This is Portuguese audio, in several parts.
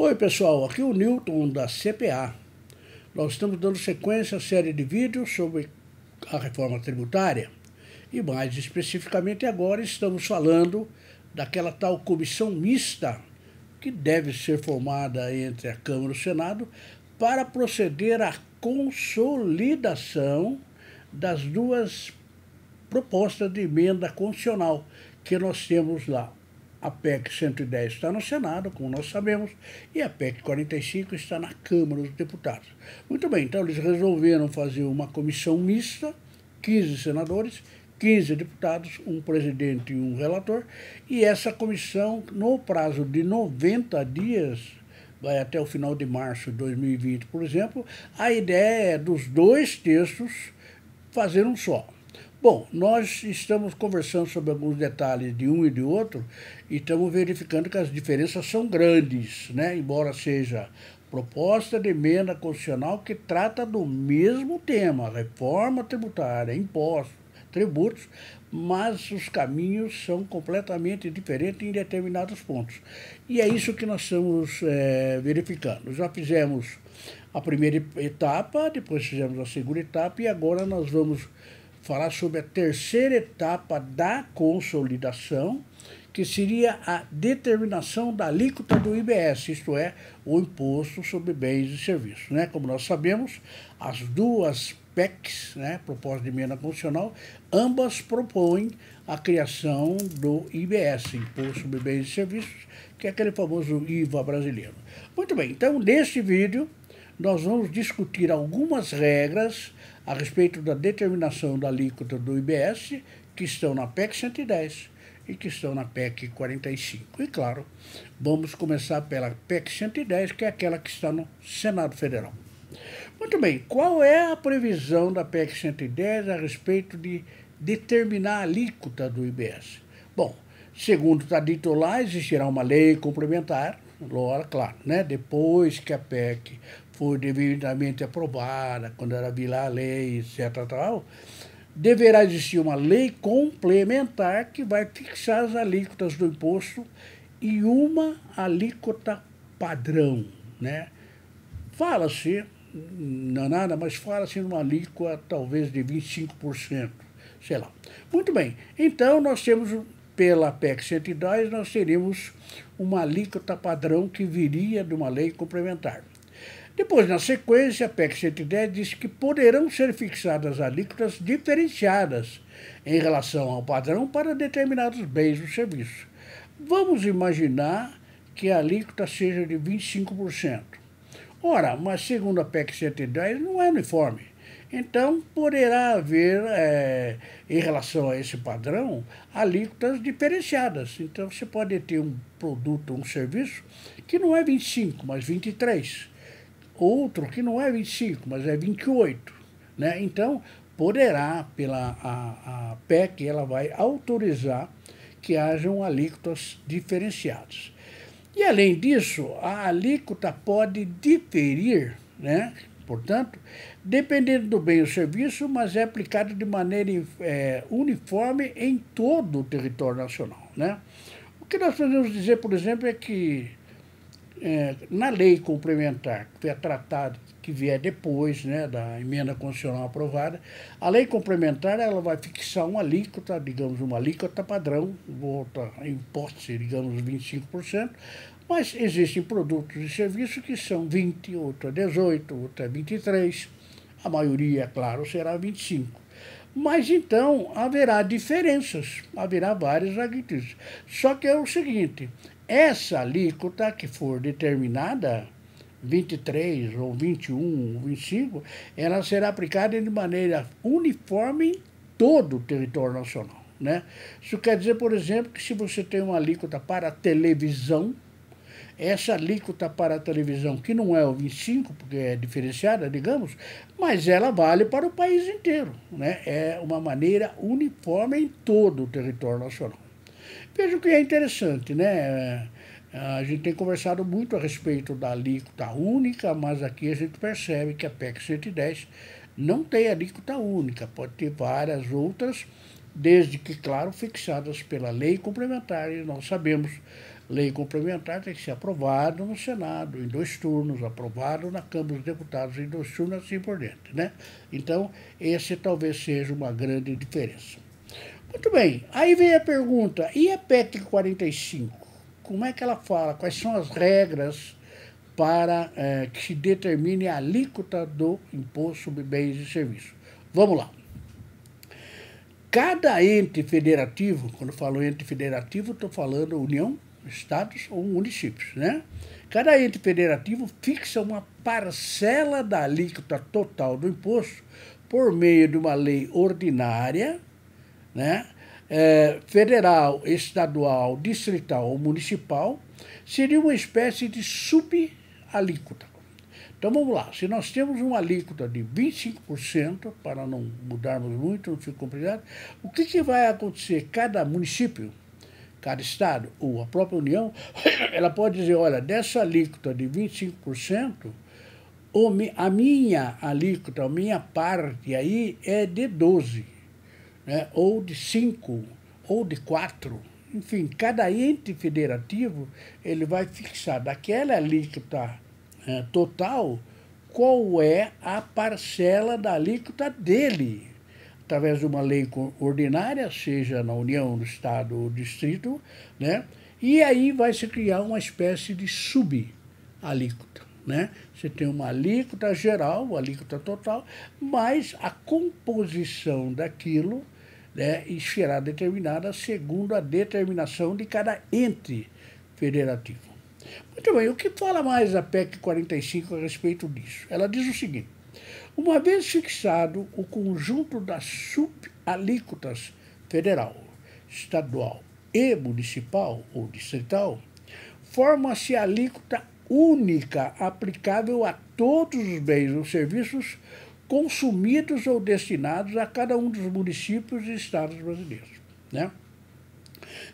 Oi pessoal, aqui é o Newton da CPA. Nós estamos dando sequência à série de vídeos sobre a reforma tributária e mais especificamente agora estamos falando daquela tal comissão mista que deve ser formada entre a Câmara e o Senado para proceder à consolidação das duas propostas de emenda constitucional que nós temos lá. A PEC 110 está no Senado, como nós sabemos, e a PEC 45 está na Câmara dos Deputados. Muito bem, então eles resolveram fazer uma comissão mista, 15 senadores, 15 deputados, um presidente e um relator, e essa comissão, no prazo de 90 dias, vai até o final de março de 2020, por exemplo, a ideia é dos dois textos fazer um só. Bom, nós estamos conversando sobre alguns detalhes de um e de outro e estamos verificando que as diferenças são grandes, né? Embora seja proposta de emenda constitucional que trata do mesmo tema, reforma tributária, impostos, tributos, mas os caminhos são completamente diferentes em determinados pontos. E é isso que nós estamos verificando. Já fizemos a primeira etapa, depois fizemos a segunda etapa e agora nós vamos falar sobre a terceira etapa da consolidação, que seria a determinação da alíquota do IBS, isto é, o Imposto sobre Bens e Serviços. Né? Como nós sabemos, as duas PECs, né, proposta de emenda constitucional, ambas propõem a criação do IBS, Imposto sobre Bens e Serviços, que é aquele famoso IVA brasileiro. Muito bem, então neste vídeo nós vamos discutir algumas regras a respeito da determinação da alíquota do IBS que estão na PEC 110 e que estão na PEC 45. E claro, vamos começar pela PEC 110, que é aquela que está no Senado Federal. Muito bem, qual é a previsão da PEC 110 a respeito de determinar a alíquota do IBS? Bom, segundo está dito lá, existirá uma lei complementar, claro, né? Depois que a PEC for devidamente aprovada, quando ela vir lá a lei, etc. Tal, deverá existir uma lei complementar que vai fixar as alíquotas do imposto e uma alíquota padrão, né? Fala-se, não é nada, mas fala-se numa alíquota talvez de 25%, sei lá. Muito bem, então nós temos, pela PEC 110, nós teríamos uma alíquota padrão que viria de uma lei complementar. Depois, na sequência, a PEC 110 diz que poderão ser fixadas alíquotas diferenciadas em relação ao padrão para determinados bens ou serviços. Vamos imaginar que a alíquota seja de 25%. Ora, mas segundo a PEC 110 não é uniforme. Então, poderá haver, em relação a esse padrão, alíquotas diferenciadas. Então, você pode ter um produto, um serviço, que não é 25, mas 23. Outro que não é 25, mas é 28. Né? Então, poderá, a PEC, ela vai autorizar que hajam alíquotas diferenciadas. E, além disso, a alíquota pode diferir, né? Portanto, dependendo do bem ou serviço, mas é aplicado de maneira uniforme em todo o território nacional. Né? O que nós podemos dizer, por exemplo, é que na lei complementar, que é tratada, que vier depois, né, da emenda constitucional aprovada, a lei complementar ela vai fixar uma alíquota, digamos, uma alíquota padrão, volta em hipótese, digamos, 25%, mas existem produtos e serviços que são 20%, outro é 18%, outro é 23%, a maioria, é claro, será 25%. Mas então haverá diferenças, haverá várias alíquotas. Só que é o seguinte, essa alíquota que for determinada, 23 ou 21 ou 25, ela será aplicada de maneira uniforme em todo o território nacional. Né? Isso quer dizer, por exemplo, que se você tem uma alíquota para a televisão, essa alíquota para a televisão, que não é o 25, porque é diferenciada, digamos, mas ela vale para o país inteiro. Né? É uma maneira uniforme em todo o território nacional. Veja o que é interessante, né? A gente tem conversado muito a respeito da alíquota única, mas aqui a gente percebe que a PEC 110 não tem alíquota única, pode ter várias outras, desde que, claro, fixadas pela lei complementar, e nós sabemos lei complementar tem que ser aprovado no Senado em 2 turnos, aprovado na Câmara dos Deputados em 2 turnos, assim por diante, né? Então, esse talvez seja uma grande diferença. Muito bem, aí vem a pergunta, e a PEC 45? Como é que ela fala? Quais são as regras para que se determine a alíquota do imposto sobre bens e serviços? Vamos lá. Cada ente federativo, quando eu falo ente federativo, estou falando União, Estados ou municípios, né? Cada ente federativo fixa uma parcela da alíquota total do imposto por meio de uma lei ordinária, né? Federal, estadual, distrital ou municipal, seria uma espécie de subalíquota. Então vamos lá, se nós temos uma alíquota de 25%, para não mudarmos muito, não fica complicado, o que vai acontecer? Cada município, cada estado ou a própria União, ela pode dizer, olha, dessa alíquota de 25%, a minha alíquota, a minha parte aí é de 12%, né? Ou de 5%, ou de 4%. Enfim, cada ente federativo ele vai fixar daquela alíquota total qual é a parcela da alíquota dele, através de uma lei ordinária, seja na União, no Estado ou Distrito, né? E aí vai se criar uma espécie de subalíquota, né? Você tem uma alíquota geral, uma alíquota total, mas a composição daquilo, né, será determinada segundo a determinação de cada ente federativo. Muito bem, o que fala mais a PEC 45 a respeito disso? Ela diz o seguinte, uma vez fixado o conjunto das subalíquotas federal, estadual e municipal ou distrital, forma-se a alíquota única aplicável a todos os bens ou serviços consumidos ou destinados a cada um dos municípios e estados brasileiros, né?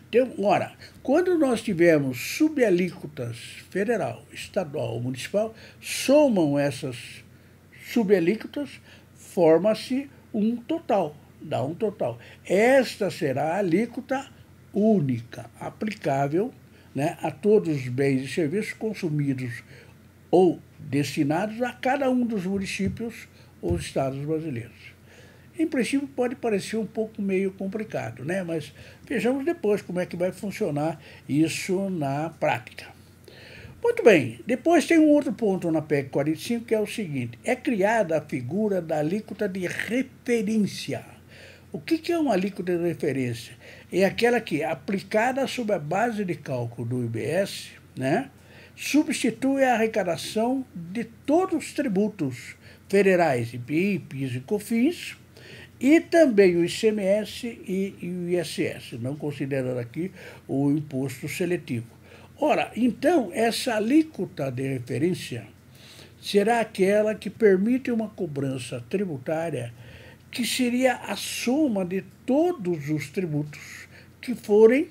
Então, ora, quando nós tivermos subalíquotas federal, estadual ou municipal, somam essas subalíquotas, forma-se um total, dá um total. Esta será a alíquota única, aplicável, né, a todos os bens e serviços consumidos ou destinados a cada um dos municípios ou estados brasileiros. Em princípio pode parecer um pouco meio complicado, né? Mas vejamos depois como é que vai funcionar isso na prática. Muito bem, depois tem um outro ponto na PEC 45 que é o seguinte, é criada a figura da alíquota de referência. O que é uma alíquota de referência? É aquela que, aplicada sob a base de cálculo do IBS, né, substitui a arrecadação de todos os tributos federais, IPI, PIS e COFINS, e também o ICMS e o ISS, não considerando aqui o imposto seletivo. Ora, então, essa alíquota de referência será aquela que permite uma cobrança tributária que seria a soma de todos os tributos que forem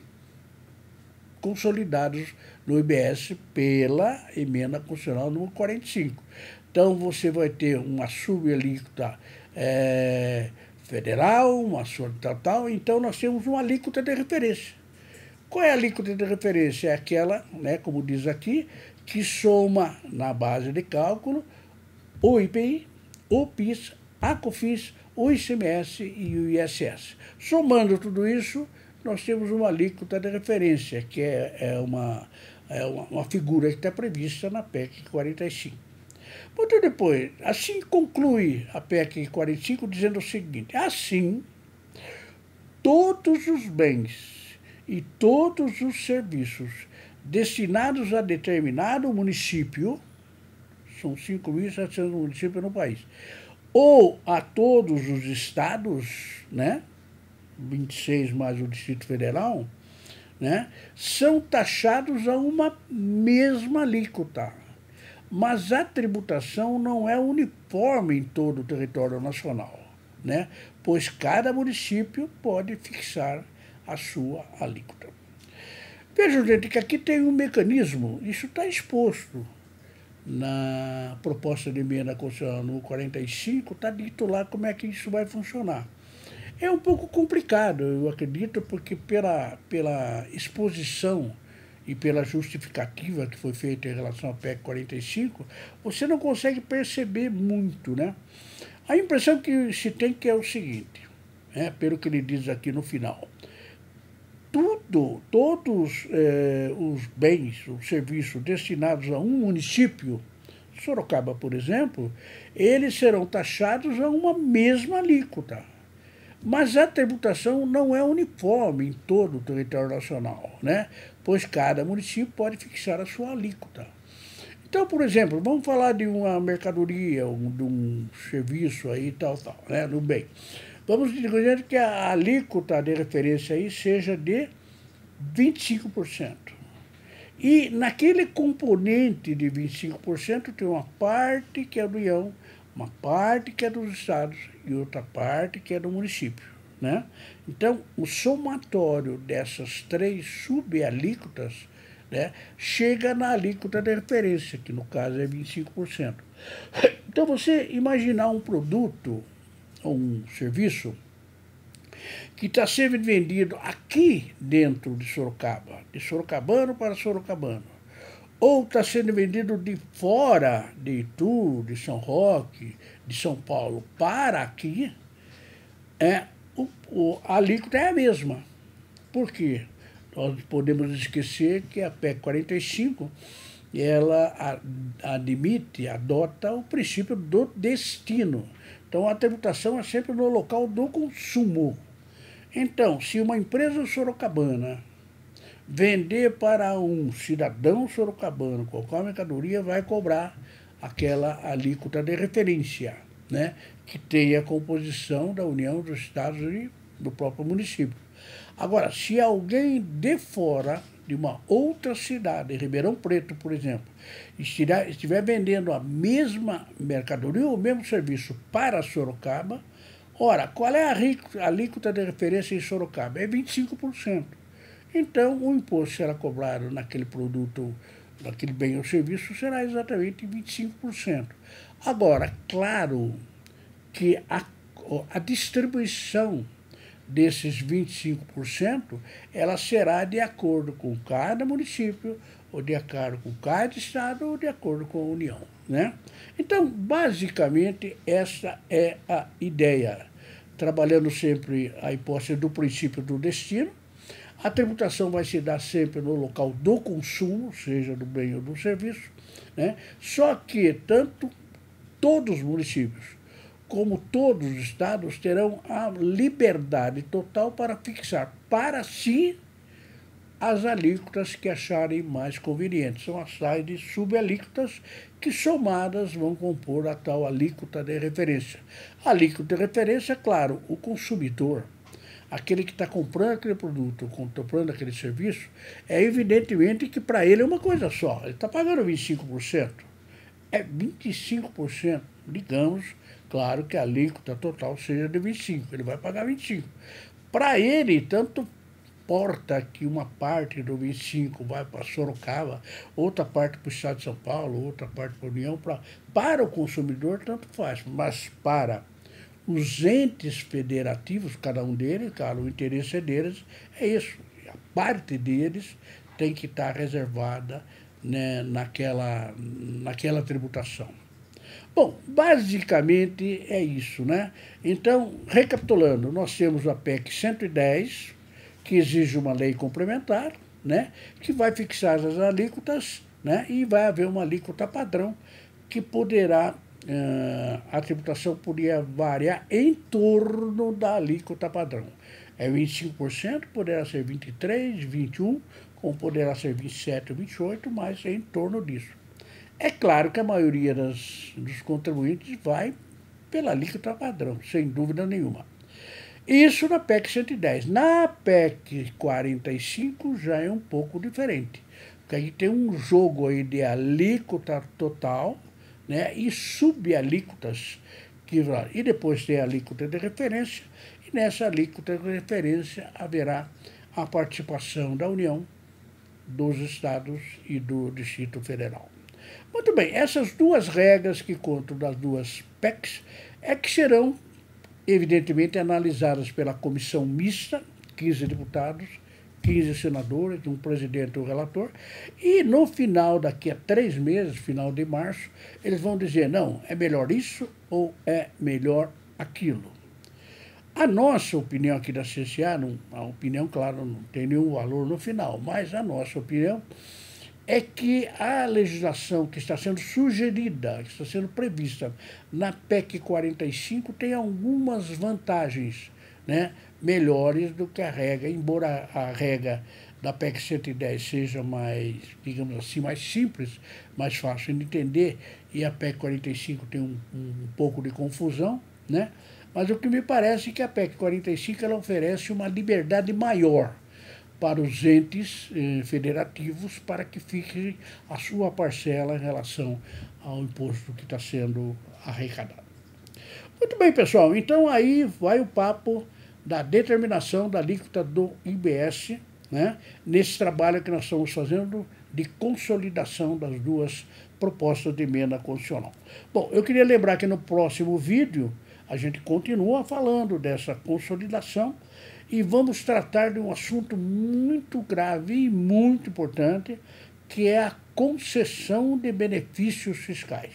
consolidados no IBS pela emenda constitucional número 45. Então, você vai ter uma subalíquota federal, uma tal, então nós temos uma alíquota de referência. Qual é a alíquota de referência? É aquela, né, como diz aqui, que soma na base de cálculo o IPI, o PIS, a COFINS, o ICMS e o ISS. Somando tudo isso, nós temos uma alíquota de referência, que é uma figura que está prevista na PEC 45. Muito depois, assim conclui a PEC 45 dizendo o seguinte, assim, todos os bens e todos os serviços destinados a determinado município, são 5.700 municípios no país, ou a todos os estados, né, 26 mais o Distrito Federal, né, são taxados a uma mesma alíquota. Mas a tributação não é uniforme em todo o território nacional, né, pois cada município pode fixar a sua alíquota. Vejam, gente, que aqui tem um mecanismo, isso está exposto na proposta de emenda constitucional no 45, está dito lá como é que isso vai funcionar. É um pouco complicado, eu acredito, porque pela exposição e pela justificativa que foi feita em relação à PEC 45, você não consegue perceber muito, né? A impressão que se tem que é o seguinte, pelo que ele diz aqui no final, todos os bens, os serviços destinados a um município, Sorocaba, por exemplo, eles serão taxados a uma mesma alíquota. Mas a tributação não é uniforme em todo o território nacional, né? Pois cada município pode fixar a sua alíquota. Então, por exemplo, vamos falar de uma mercadoria, de um serviço aí, tal, né, no bem. Vamos dizer que a alíquota de referência aí seja de 25%. E naquele componente de 25% tem uma parte que é da União, uma parte que é dos estados e outra parte que é do município, né? Então, o somatório dessas três subalíquotas, né, chega na alíquota de referência, que no caso é 25%. Então, você imaginar um produto ou um serviço que está sendo vendido aqui dentro de Sorocaba, de sorocabano para sorocabano, ou está sendo vendido de fora de Itu, de São Roque, de São Paulo para aqui, a alíquota é a mesma. Por quê? Nós podemos esquecer que a PEC 45, ela adota o princípio do destino. Então, a tributação é sempre no local do consumo. Então, se uma empresa sorocabana vender para um cidadão sorocabano qualquer mercadoria, vai cobrar aquela alíquota de referência, né, que tem a composição da União dos Estados e do próprio município. Agora, se alguém de fora de uma outra cidade, Ribeirão Preto, por exemplo, estiver vendendo a mesma mercadoria ou o mesmo serviço para Sorocaba, ora, qual é a alíquota de referência em Sorocaba? É 25%. Então, o imposto será cobrado naquele produto, naquele bem ou serviço, será exatamente 25%. Agora, claro que a distribuição desses 25%, ela será de acordo com cada município, ou de acordo com cada estado, ou de acordo com a União, né? Então, basicamente, essa é a ideia. Trabalhando sempre a hipótese do princípio do destino, a tributação vai se dar sempre no local do consumo, seja do bem ou do serviço, né? Só que tanto todos os municípios como todos os estados terão a liberdade total para fixar para si as alíquotas que acharem mais convenientes. São as tais de subalíquotas que somadas vão compor a tal alíquota de referência. A alíquota de referência, claro, o consumidor, aquele que está comprando aquele produto, comprando aquele serviço, é evidentemente que para ele é uma coisa só. Ele está pagando 25%. É 25%, digamos, claro que a alíquota total seja de 25%, ele vai pagar 25%. Para ele, tanto importa que uma parte do 25% vai para Sorocaba, outra parte para o estado de São Paulo, outra parte para a União, para o consumidor tanto faz, mas para os entes federativos, cada um deles, cara, o interesse deles é isso. A parte deles tem que estar reservada, né, naquela tributação. Bom, basicamente é isso, né? Então, recapitulando, nós temos a PEC 110, que exige uma lei complementar, né, que vai fixar as alíquotas, né, e vai haver uma alíquota padrão que poderá, a tributação poderia variar em torno da alíquota padrão. É 25%, poderá ser 23%, 21%, como poderá ser 27% ou 28%, mas é em torno disso. É claro que a maioria dos contribuintes vai pela alíquota padrão, sem dúvida nenhuma. Isso na PEC 110. Na PEC 45 já é um pouco diferente, porque aí tem um jogo aí de alíquota total, né, e subalíquotas, e depois tem a alíquota de referência, e nessa alíquota de referência haverá a participação da União, dos estados e do Distrito Federal. Muito bem, essas duas regras que contam das duas PECs é que serão, evidentemente, analisadas pela comissão mista, 15 deputados, 15 senadores, um presidente e um relator, e no final, daqui a 3 meses, final de março, eles vão dizer, não, é melhor isso ou é melhor aquilo. A nossa opinião aqui da CCA, a opinião, claro, não tem nenhum valor no final, mas a nossa opinião é que a legislação que está sendo sugerida, que está sendo prevista na PEC 45 tem algumas vantagens, né, melhores do que a regra, embora a regra da PEC 110 seja mais, digamos assim, mais simples, mais fácil de entender, e a PEC 45 tem um pouco de confusão, né? Mas o que me parece é que a PEC 45 ela oferece uma liberdade maior para os entes federativos para que fique a sua parcela em relação ao imposto que está sendo arrecadado. Muito bem, pessoal, então aí vai o papo da determinação da alíquota do IBS, né, nesse trabalho que nós estamos fazendo de consolidação das duas propostas de emenda constitucional. Bom, eu queria lembrar que no próximo vídeo a gente continua falando dessa consolidação e vamos tratar de um assunto muito grave e muito importante, que é a concessão de benefícios fiscais.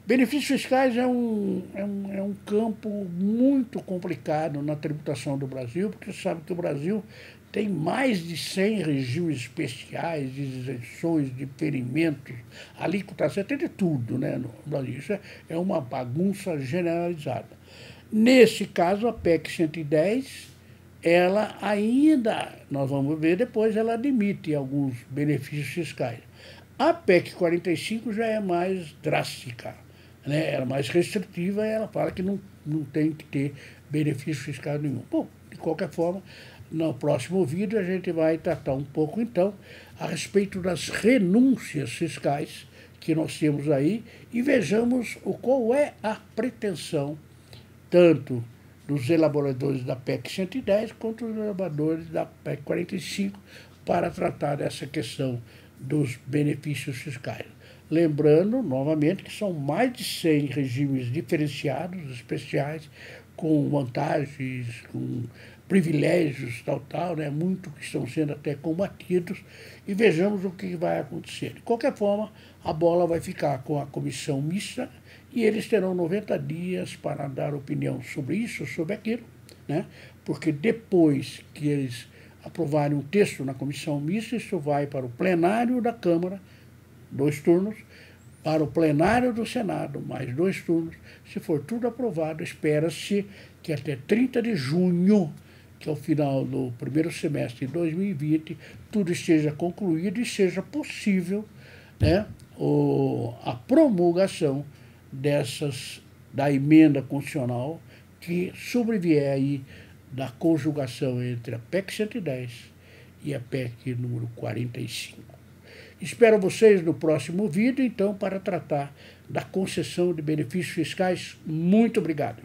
Benefícios fiscais é um campo muito complicado na tributação do Brasil, porque você sabe que o Brasil tem mais de 100 regimes especiais, de isenções, de ferimentos, alíquotas, tem de tudo, né, no Brasil. Isso é uma bagunça generalizada. Nesse caso, a PEC 110, ela ainda, nós vamos ver depois, ela admite alguns benefícios fiscais. A PEC 45 já é mais drástica, né? Ela é mais restritiva e ela fala que não tem que ter benefício fiscal nenhum. Bom, de qualquer forma, no próximo vídeo a gente vai tratar um pouco, então, a respeito das renúncias fiscais que nós temos aí e vejamos qual é a pretensão tanto dos elaboradores da PEC 110 quanto dos elaboradores da PEC 45 para tratar dessa questão dos benefícios fiscais. Lembrando, novamente, que são mais de 100 regimes diferenciados, especiais, com vantagens, com privilégios, tal, né? Muito que estão sendo até combatidos, e vejamos o que vai acontecer. De qualquer forma, a bola vai ficar com a comissão mista, e eles terão 90 dias para dar opinião sobre isso, sobre aquilo, né? Porque depois que eles aprovarem um texto na comissão mista, isso vai para o plenário da Câmara, 2 turnos, para o plenário do Senado, mais 2 turnos. Se for tudo aprovado, espera-se que até 30 de junho, que é o final do primeiro semestre de 2020, tudo esteja concluído e seja possível, né, a promulgação da emenda constitucional que sobrevier aí da conjugação entre a PEC 110 e a PEC número 45. Espero vocês no próximo vídeo, então, para tratar da concessão de benefícios fiscais. Muito obrigado.